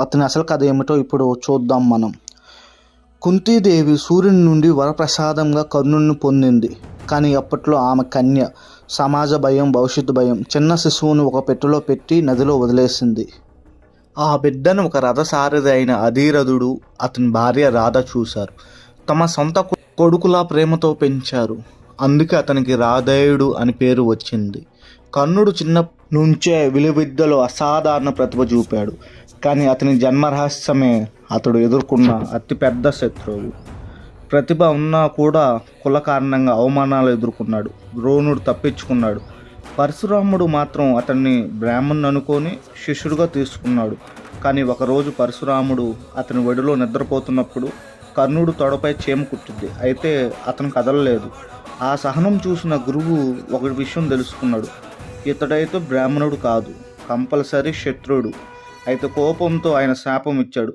అతని అసలు కథ ఏమిటో ఇప్పుడు చూద్దాం మనం. కుంతీదేవి సూర్యుని నుండి వరప్రసాదంగా కర్ణుడిని పొందింది. కానీ అప్పట్లో ఆమె కన్య. సమాజ భయం, భవిష్యత్తు భయం. చిన్న శిశువును ఒక పెట్టెలో పెట్టి నదిలో వదిలేసింది. ఆ బిడ్డను ఒక రథసారథి అయిన అధీరథుడు, అతని భార్య రాధ చూశారు. తమ సొంత కొడుకులా ప్రేమతో పెంచారు. అందుకే అతనికి రాధేయుడు అని పేరు వచ్చింది. కర్ణుడు చిన్న నుంచే విలువిద్యలో అసాధారణ ప్రతిభ చూపాడు. కానీ అతని జన్మరహస్యమే అతడు ఎదుర్కొన్న అతిపెద్ద శత్రువు. ప్రతిభ ఉన్నా కూడా కుల కారణంగా అవమానాలు ఎదుర్కొన్నాడు. ద్రోణుడు తప్పించుకున్నాడు. పరశురాముడు మాత్రం అతన్ని బ్రాహ్మణుని అనుకొని శిష్యుడిగా తీసుకున్నాడు. కానీ ఒకరోజు పరశురాముడు అతని ఒడిలో నిద్రపోతున్నప్పుడు కర్ణుడు తొడపై చీమ కుట్టింది. అయితే అతను కదలలేదు. ఆ సహనం చూసిన గురువు ఒక విషయం తెలుసుకున్నాడు. ఇతడైతే బ్రాహ్మణుడు కాదు, కంపల్సరీ శత్రుడు. అయితే కోపంతో ఆయన శాపం ఇచ్చాడు.